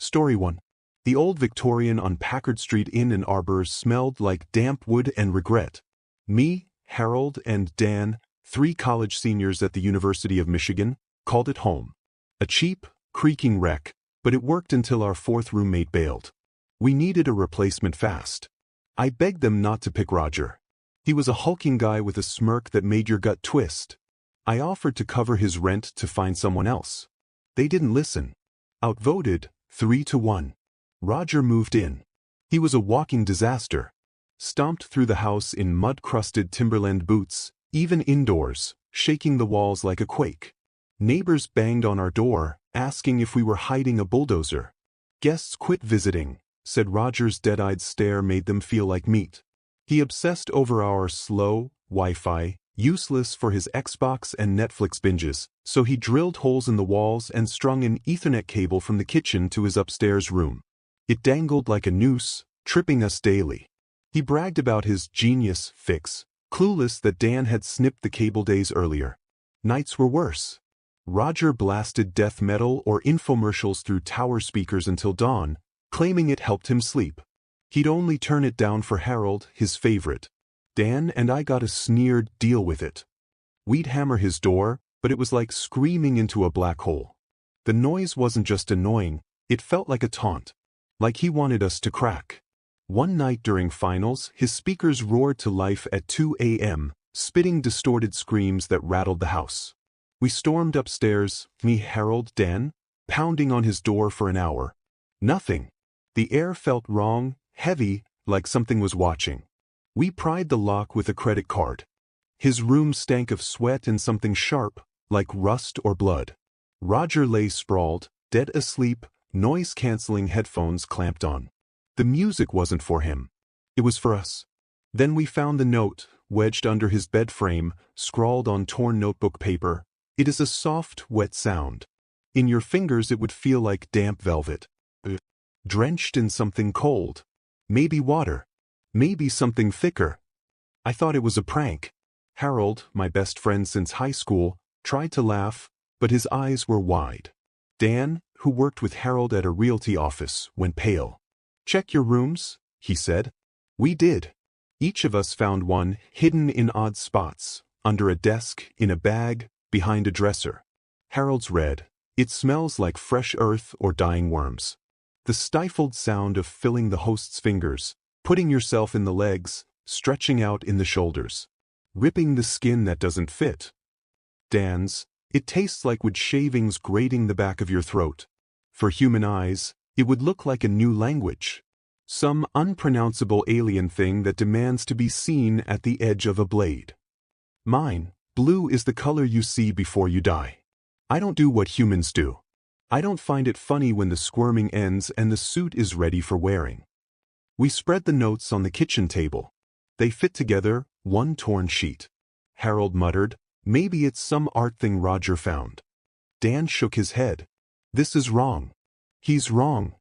Story 1. The old Victorian on Packard Street Inn in Annarbor smelled like damp wood and regret. Me, Harold, and Dan, 3 college seniors at the University of Michigan, called it home. A cheap, creaking wreck, but it worked until our 4th roommate bailed. We needed a replacement fast. I begged them not to pick Roger. He was a hulking guy with a smirk that made your gut twist. I offered to cover his rent to find someone else. They didn't listen. Outvoted, 3-1. Roger moved in. He was a walking disaster. Stomped through the house in mud-crusted Timberland boots, even indoors, shaking the walls like a quake. Neighbors banged on our door, asking if we were hiding a bulldozer. Guests quit visiting, said Roger's dead-eyed stare made them feel like meat. He obsessed over our slow Wi-Fi, useless for his Xbox and Netflix binges, so he drilled holes in the walls and strung an Ethernet cable from the kitchen to his upstairs room. It dangled like a noose, tripping us daily. He bragged about his genius fix, clueless that Dan had snipped the cable days earlier. Nights were worse. Roger blasted death metal or infomercials through tower speakers until dawn, claiming it helped him sleep. He'd only turn it down for Harold, his favorite. Dan and I got a sneered deal with it. We'd hammer his door, but it was like screaming into a black hole. The noise wasn't just annoying, it felt like a taunt. Like he wanted us to crack. One night during finals, his speakers roared to life at 2 a.m., spitting distorted screams that rattled the house. We stormed upstairs, me, Harold, Dan, pounding on his door for an hour. Nothing. The air felt wrong, heavy, like something was watching. We pried the lock with a credit card. His room stank of sweat and something sharp, like rust or blood. Roger lay sprawled, dead asleep, noise-canceling headphones clamped on. The music wasn't for him. It was for us. Then we found the note, wedged under his bed frame, scrawled on torn notebook paper. It is a soft, wet sound. In your fingers it would feel like damp velvet. Drenched in something cold. Maybe water. Maybe something thicker. I thought it was a prank. Harold, my best friend since high school, tried to laugh, but his eyes were wide. Dan, who worked with Harold at a realty office, went pale. "Check your rooms," he said. We did. Each of us found one, hidden in odd spots, under a desk, in a bag, behind a dresser. Harold's read, "It smells like fresh earth or dying worms." The stifled sound of filling the host's fingers, putting yourself in the legs, stretching out in the shoulders. Ripping the skin that doesn't fit. Dan's, "It tastes like wood shavings grating the back of your throat." For human eyes, it would look like a new language. Some unpronounceable alien thing that demands to be seen at the edge of a blade. Mine, "Blue is the color you see before you die." I don't do what humans do. I don't find it funny when the squirming ends and the suit is ready for wearing. We spread the notes on the kitchen table. They fit together, one torn sheet. Harold muttered, "Maybe it's some art thing Roger found." Dan shook his head. "This is wrong." "He's wrong."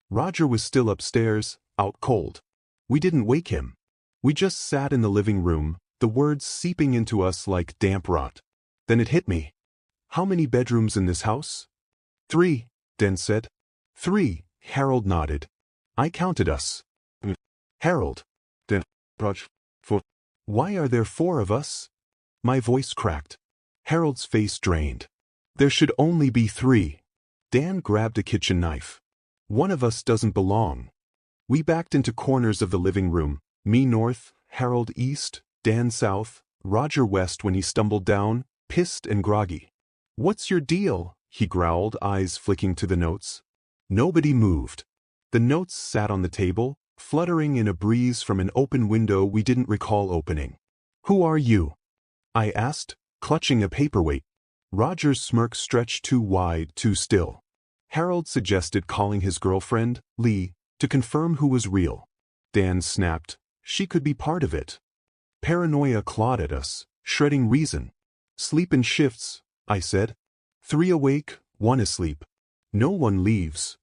Roger was still upstairs, out cold. We didn't wake him. We just sat in the living room, the words seeping into us like damp rot. Then it hit me. "How many bedrooms in this house?" 3, Dan said. 3, Harold nodded. I counted us. Harold. Dan. Roger. 4. "Why are there 4 of us?" My voice cracked. Harold's face drained. "There should only be 3. Dan grabbed a kitchen knife. "One of us doesn't belong." We backed into corners of the living room, me north, Harold east, Dan south, Roger west when he stumbled down, pissed and groggy. "What's your deal?" he growled, eyes flicking to the notes. Nobody moved. The notes sat on the table, fluttering in a breeze from an open window we didn't recall opening. "Who are you?" I asked, clutching a paperweight. Roger's smirk stretched too wide, too still. Harold suggested calling his girlfriend, Lee, to confirm who was real. Dan snapped, "She could be part of it." Paranoia clawed at us, shredding reason. "Sleep in shifts," I said. 3 awake, 1 asleep. No one leaves.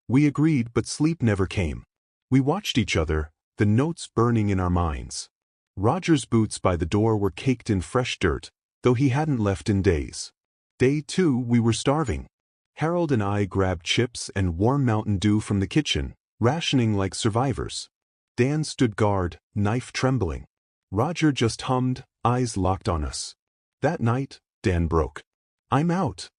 We agreed, but sleep never came. We watched each other, the notes burning in our minds. Roger's boots by the door were caked in fresh dirt, though he hadn't left in days. Day 2 we were starving. Harold and I grabbed chips and warm Mountain Dew from the kitchen, rationing like survivors. Dan stood guard, knife trembling. Roger just hummed, eyes locked on us. That night, Dan broke. "I'm out."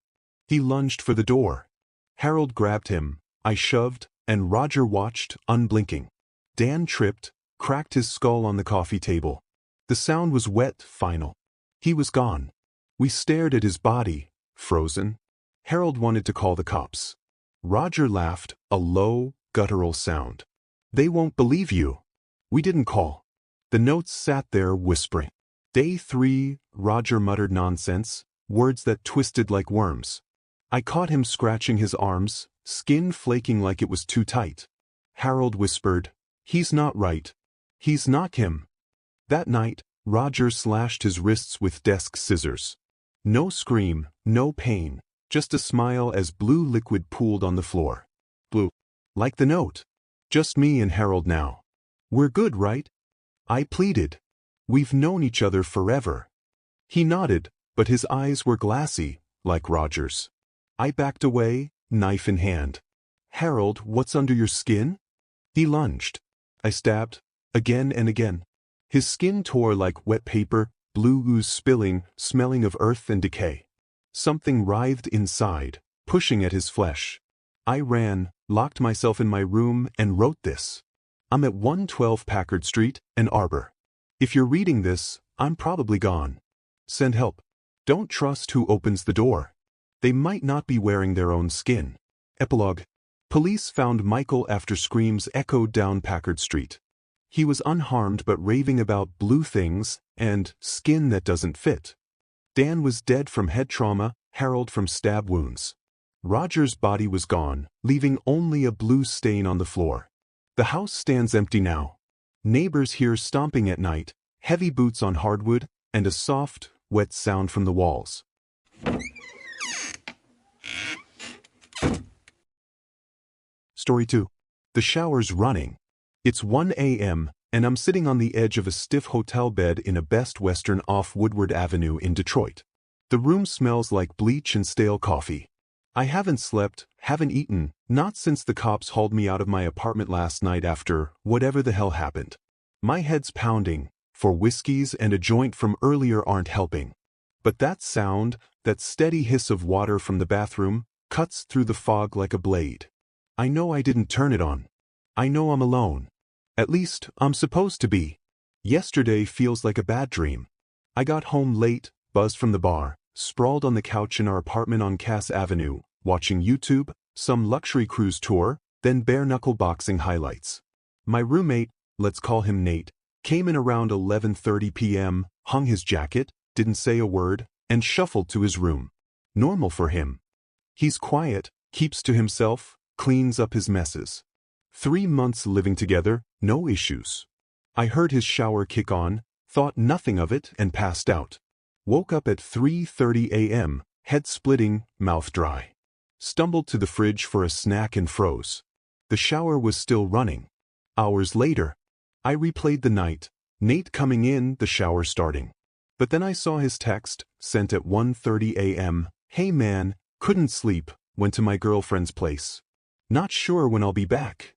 He lunged for the door. Harold grabbed him, I shoved, and Roger watched, unblinking. Dan tripped, cracked his skull on the coffee table. The sound was wet, final. He was gone. We stared at his body, frozen. Harold wanted to call the cops. Roger laughed, a low, guttural sound. "They won't believe you." We didn't call. The notes sat there whispering. Day 3, Roger muttered nonsense, words that twisted like worms. I caught him scratching his arms, skin flaking like it was too tight. Harold whispered, "He's not right. He's not him." That night, Roger slashed his wrists with desk scissors. No scream, no pain, just a smile as blue liquid pooled on the floor. Blue. Like the note. Just me and Harold now. "We're good, right?" I pleaded. "We've known each other forever." He nodded, but his eyes were glassy, like Roger's. I backed away, knife in hand. "Harold, what's under your skin?" He lunged. I stabbed, again and again. His skin tore like wet paper, blue ooze spilling, smelling of earth and decay. Something writhed inside, pushing at his flesh. I ran, locked myself in my room, and wrote this. I'm at 112 Packard Street, Ann Arbor. If you're reading this, I'm probably gone. Send help. Don't trust who opens the door. They might not be wearing their own skin. Epilogue. Police found Michael after screams echoed down Packard Street. He was unharmed but raving about blue things and skin that doesn't fit. Dan was dead from head trauma, Harold from stab wounds. Roger's body was gone, leaving only a blue stain on the floor. The house stands empty now. Neighbors hear stomping at night, heavy boots on hardwood, and a soft, wet sound from the walls. Story 2. The shower's running. It's 1 a.m., and I'm sitting on the edge of a stiff hotel bed in a Best Western off Woodward Avenue in Detroit. The room smells like bleach and stale coffee. I haven't slept, haven't eaten, not since the cops hauled me out of my apartment last night after whatever the hell happened. My head's pounding, for whiskeys and a joint from earlier aren't helping. But that sound, that steady hiss of water from the bathroom, cuts through the fog like a blade. I know I didn't turn it on. I know I'm alone. At least, I'm supposed to be. Yesterday feels like a bad dream. I got home late, buzzed from the bar, sprawled on the couch in our apartment on Cass Avenue, watching YouTube, some luxury cruise tour, then bare-knuckle boxing highlights. My roommate, let's call him Nate, came in around 11:30 p.m., hung his jacket, didn't say a word, and shuffled to his room. Normal for him. He's quiet, keeps to himself, cleans up his messes. 3 months living together, no issues. I heard his shower kick on, thought nothing of it, and passed out. Woke up at 3:30 a.m., head splitting, mouth dry. Stumbled to the fridge for a snack and froze. The shower was still running. Hours later, I replayed the night, Nate coming in, the shower starting. But then I saw his text, sent at 1:30 a.m., "Hey man, couldn't sleep, went to my girlfriend's place. Not sure when I'll be back."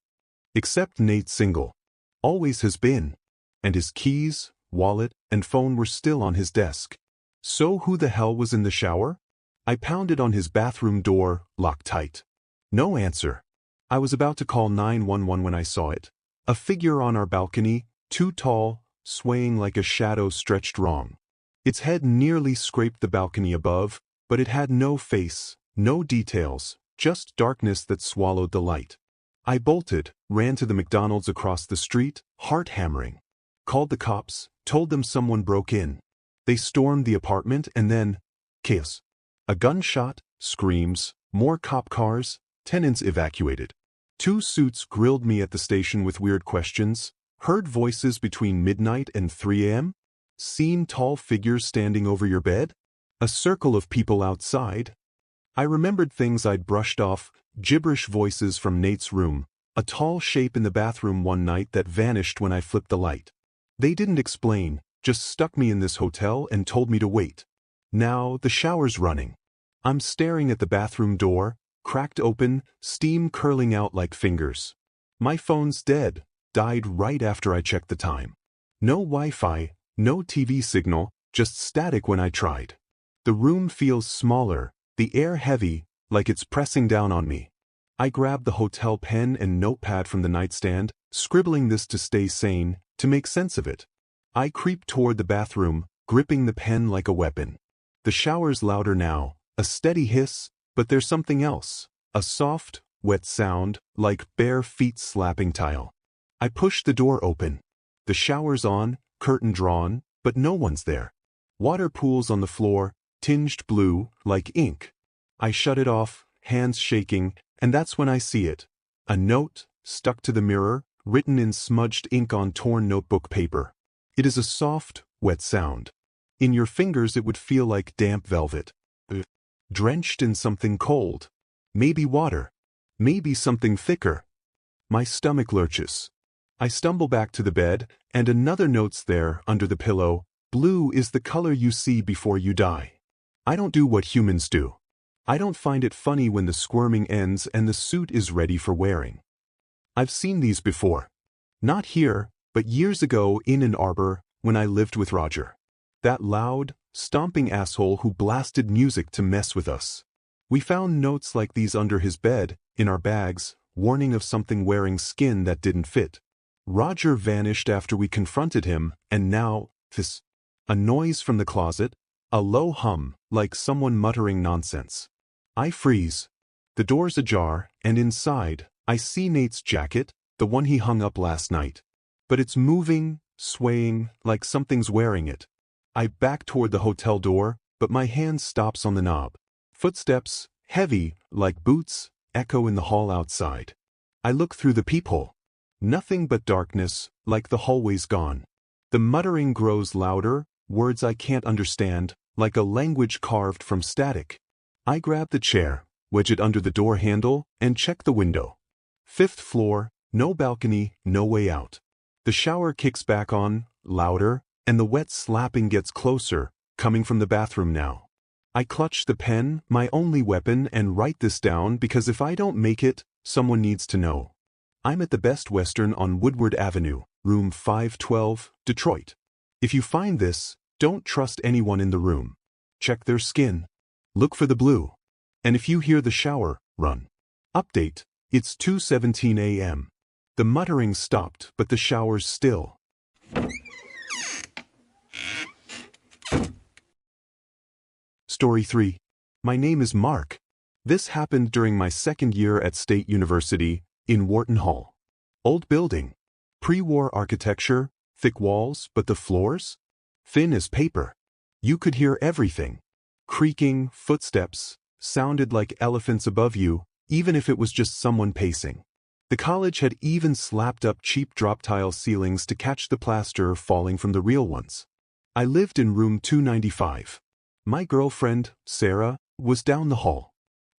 Except Nate's single. Always has been. And his keys, wallet, and phone were still on his desk. So who the hell was in the shower? I pounded on his bathroom door, locked tight. No answer. I was about to call 911 when I saw it. A figure on our balcony, too tall, swaying like a shadow stretched wrong. Its head nearly scraped the balcony above, but it had no face, no details, just darkness that swallowed the light. I bolted, ran to the McDonald's across the street, heart hammering. Called the cops, told them someone broke in. They stormed the apartment and then, chaos. A gunshot, screams, more cop cars, tenants evacuated. 2 suits grilled me at the station with weird questions, heard voices between midnight and 3 a.m., seen tall figures standing over your bed, a circle of people outside. I remembered things I'd brushed off, gibberish voices from Nate's room, a tall shape in the bathroom one night that vanished when I flipped the light. They didn't explain, just stuck me in this hotel and told me to wait. Now the shower's running. I'm staring at the bathroom door, cracked open, steam curling out like fingers. My phone's dead, died right after I checked the time. No Wi-Fi, no TV signal, just static when I tried. The room feels smaller, the air heavy, like it's pressing down on me. I grab the hotel pen and notepad from the nightstand, scribbling this to stay sane, to make sense of it. I creep toward the bathroom, gripping the pen like a weapon. The shower's louder now, a steady hiss, but there's something else. A soft, wet sound, like bare feet slapping tile. I push the door open. The shower's on, curtain drawn, but no one's there. Water pools on the floor, tinged blue, like ink. I shut it off, hands shaking, and that's when I see it. A note, stuck to the mirror, written in smudged ink on torn notebook paper. It is a soft, wet sound. In your fingers it would feel like damp velvet. Drenched in something cold. Maybe water. Maybe something thicker. My stomach lurches. I stumble back to the bed, and another note's there, under the pillow. Blue is the color you see before you die. I don't do what humans do. I don't find it funny when the squirming ends and the suit is ready for wearing. I've seen these before. Not here, but years ago in Annarbor, when I lived with Roger. That loud, stomping asshole who blasted music to mess with us. We found notes like these under his bed, in our bags, warning of something wearing skin that didn't fit. Roger vanished after we confronted him, and now, this. A noise from the closet, a low hum, like someone muttering nonsense. I freeze. The door's ajar, and inside, I see Nate's jacket, the one he hung up last night. But it's moving, swaying, like something's wearing it. I back toward the hotel door, but my hand stops on the knob. Footsteps, heavy, like boots, echo in the hall outside. I look through the peephole. Nothing but darkness, like the hallway's gone. The muttering grows louder, words I can't understand, like a language carved from static. I grab the chair, wedge it under the door handle, and check the window. 5th floor, no balcony, no way out. The shower kicks back on, louder, and the wet slapping gets closer, coming from the bathroom now. I clutch the pen, my only weapon, and write this down because if I don't make it, someone needs to know. I'm at the Best Western on Woodward Avenue, room 512, Detroit. If you find this, don't trust anyone in the room. Check their skin. Look for the blue. And if you hear the shower, run. Update, it's 2:17 a.m. The muttering stopped, but the shower's still. Story 3. My name is Mark. This happened during my second year at State University, in Wharton Hall. Old building. Pre-war architecture, thick walls, but the floors? Thin as paper. You could hear everything. Creaking, footsteps, sounded like elephants above you, even if it was just someone pacing. The college had even slapped up cheap drop-tile ceilings to catch the plaster falling from the real ones. I lived in room 295. My girlfriend, Sarah, was down the hall.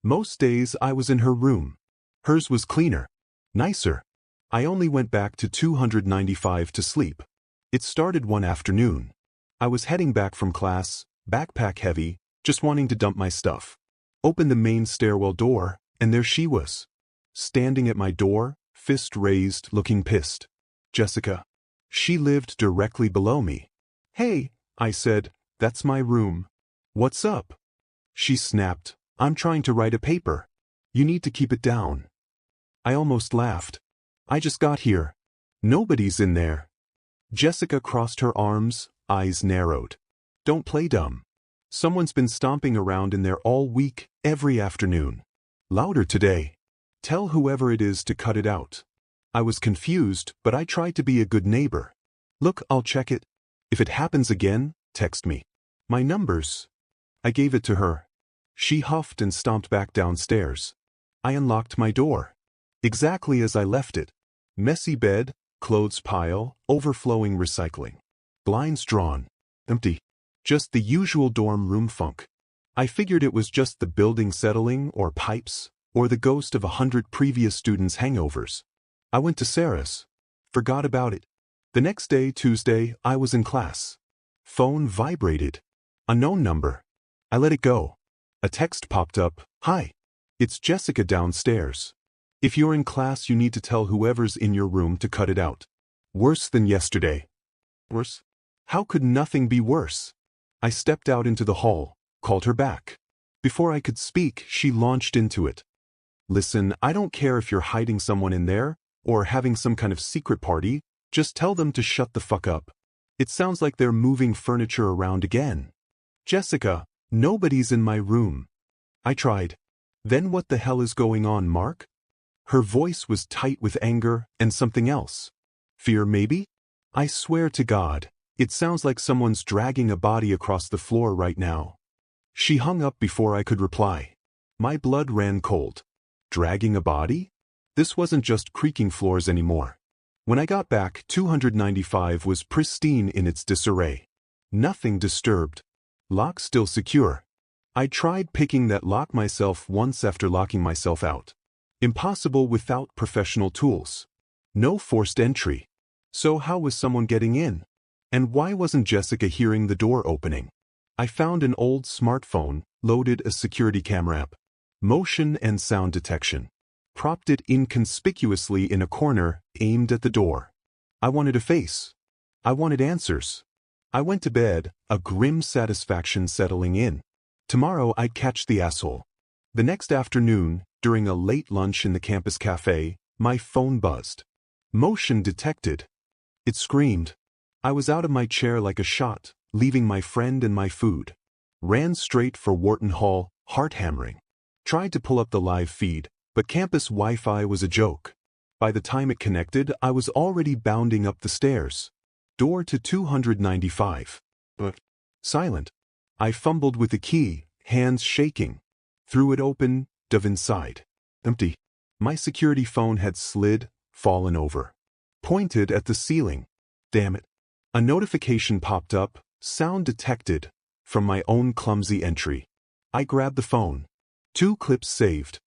Most days I was in her room. Hers was cleaner. Nicer. I only went back to 295 to sleep. It started one afternoon. I was heading back from class, backpack heavy, just wanting to dump my stuff. Opened the main stairwell door, and there she was. Standing at my door, fist raised, looking pissed. Jessica. She lived directly below me. "Hey," I said, "that's my room." "What's up?" She snapped, "I'm trying to write a paper. You need to keep it down." I almost laughed. "I just got here. Nobody's in there." Jessica crossed her arms, eyes narrowed. "Don't play dumb. Someone's been stomping around in there all week, every afternoon. Louder today. Tell whoever it is to cut it out." I was confused, but I tried to be a good neighbor. "Look, I'll check it. If it happens again, text me. My number's." I gave it to her. She huffed and stomped back downstairs. I unlocked my door. Exactly as I left it. Messy bed, clothes pile, overflowing recycling. Blinds drawn. Empty. Just the usual dorm room funk. I figured it was just the building settling, or pipes, or the ghost of 100 previous students' hangovers. I went to Sarah's. Forgot about it. The next day, Tuesday, I was in class. Phone vibrated. Unknown number. I let it go. A text popped up. "Hi. It's Jessica downstairs. If you're in class, you need to tell whoever's in your room to cut it out. Worse than yesterday. Worse? How could nothing be worse? I stepped out into the hall, called her back. Before I could speak, she launched into it. Listen, I don't care if you're hiding someone in there, or having some kind of secret party, just tell them to shut the fuck up. It sounds like they're moving furniture around again. Jessica, nobody's in my room. I tried. Then what the hell is going on, Mark? Her voice was tight with anger and something else. Fear maybe? I swear to God, it sounds like someone's dragging a body across the floor right now. She hung up before I could reply. My blood ran cold. Dragging a body? This wasn't just creaking floors anymore. When I got back, 295 was pristine in its disarray. Nothing disturbed. Lock still secure. I tried picking that lock myself once after locking myself out. Impossible without professional tools. No forced entry. So how was someone getting in? And why wasn't Jessica hearing the door opening? I found an old smartphone, loaded a security camera app. Motion and sound detection. Propped it inconspicuously in a corner, aimed at the door. I wanted a face. I wanted answers. I went to bed, a grim satisfaction settling in. Tomorrow I'd catch the asshole. The next afternoon, during a late lunch in the campus cafe, my phone buzzed. Motion detected. It screamed. I was out of my chair like a shot, leaving my friend and my food. Ran straight for Wharton Hall, heart-hammering. Tried to pull up the live feed, but campus Wi-Fi was a joke. By the time it connected, I was already bounding up the stairs. Door to 295. But silent. I fumbled with the key, hands shaking. Threw it open, dove inside. Empty. My security phone had slid, fallen over. Pointed at the ceiling. Damn it. A notification popped up, sound detected, from my own clumsy entry. I grabbed the phone. 2 clips saved.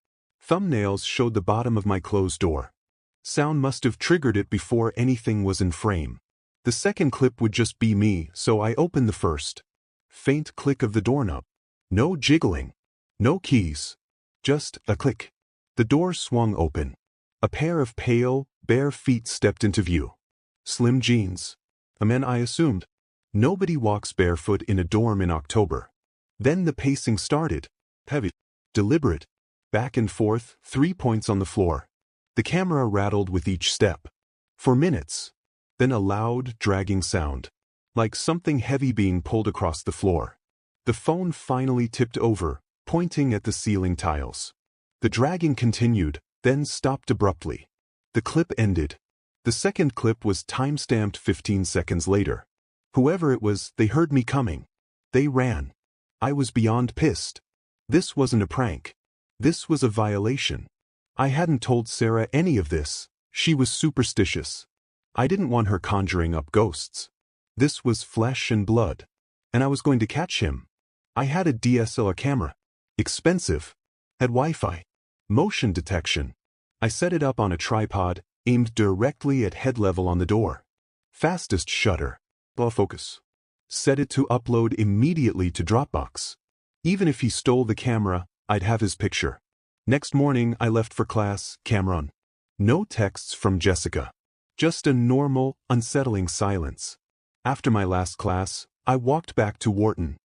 Thumbnails showed the bottom of my closed door. Sound must have triggered it before anything was in frame. The second clip would just be me, so I opened the first. Faint click of the doorknob. No jiggling. No keys. Just a click. The door swung open. A pair of pale, bare feet stepped into view. Slim jeans. A man, I assumed. Nobody walks barefoot in a dorm in October. Then the pacing started. Heavy. Deliberate. Back and forth, 3 points on the floor. The camera rattled with each step. For minutes. Then a loud, dragging sound. Like something heavy being pulled across the floor. The phone finally tipped over, pointing at the ceiling tiles. The dragging continued, then stopped abruptly. The clip ended. The second clip was time-stamped 15 seconds later. Whoever it was, they heard me coming. They ran. I was beyond pissed. This wasn't a prank. This was a violation. I hadn't told Sarah any of this. She was superstitious. I didn't want her conjuring up ghosts. This was flesh and blood. And I was going to catch him. I had a DSLR camera. Expensive. Had Wi-Fi. Motion detection. I set it up on a tripod, aimed directly at head level on the door. Fastest shutter. Focus. Set it to upload immediately to Dropbox. Even if he stole the camera, I'd have his picture. Next morning, I left for class, camera on. No texts from Jessica. Just a normal, unsettling silence. After my last class, I walked back to Wharton.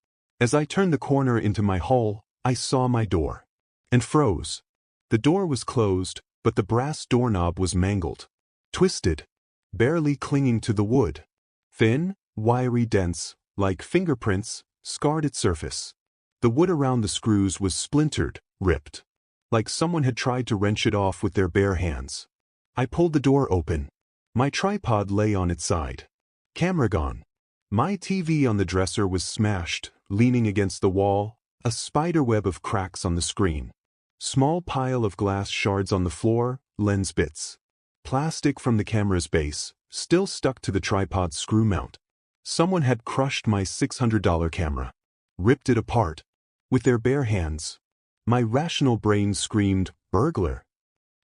As I turned the corner into my hall, I saw my door. And froze. The door was closed, but the brass doorknob was mangled. Twisted. Barely clinging to the wood. Thin, wiry dents, like fingerprints, scarred its surface. The wood around the screws was splintered, ripped. Like someone had tried to wrench it off with their bare hands. I pulled the door open. My tripod lay on its side. Camera gone. My TV on the dresser was smashed, leaning against the wall, a spiderweb of cracks on the screen. Small pile of glass shards on the floor, lens bits. Plastic from the camera's base, still stuck to the tripod's screw mount. Someone had crushed my $600 camera. Ripped it apart. With their bare hands. My rational brain screamed, burglar.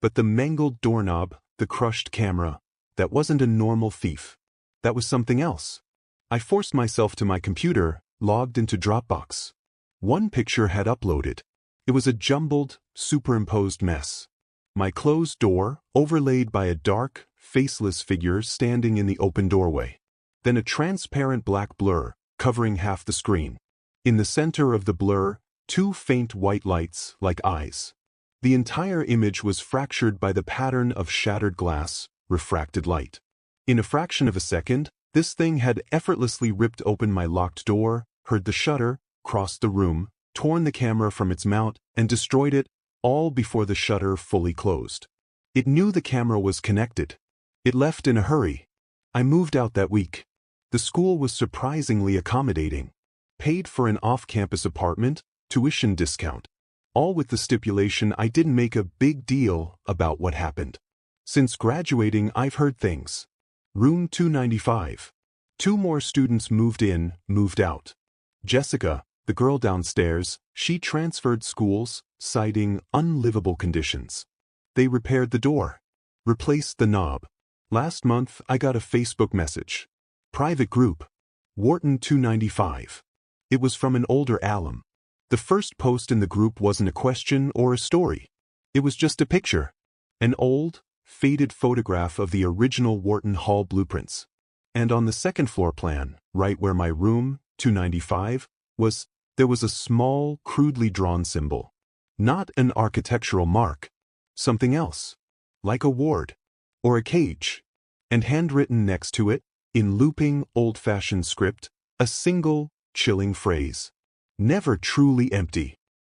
But the mangled doorknob, the crushed camera, that wasn't a normal thief. That was something else. I forced myself to my computer, logged into Dropbox. One picture had uploaded. It was a jumbled, superimposed mess. My closed door, overlaid by a dark, faceless figure standing in the open doorway. Then a transparent black blur, covering half the screen. In the center of the blur, two faint white lights, like eyes. The entire image was fractured by the pattern of shattered glass, refracted light. In a fraction of a second, this thing had effortlessly ripped open my locked door, heard the shutter, crossed the room, torn the camera from its mount, and destroyed it, all before the shutter fully closed. It knew the camera was connected. It left in a hurry. I moved out that week. The school was surprisingly accommodating. Paid for an off-campus apartment, tuition discount. All with the stipulation I didn't make a big deal about what happened. Since graduating, I've heard things. Room 295. 2 more students moved in, moved out. Jessica, the girl downstairs, she transferred schools, citing unlivable conditions. They repaired the door. Replaced the knob. Last month, I got a Facebook message. Private group. Wharton 295. It was from an older alum. The first post in the group wasn't a question or a story. It was just a picture. An old, faded photograph of the original Wharton Hall blueprints. And on the second floor plan, right where my room, 295, was, there was a small, crudely drawn symbol. Not an architectural mark. Something else. Like a ward. Or a cage. And handwritten next to it, in looping, old-fashioned script, a single, chilling phrase. Never truly empty.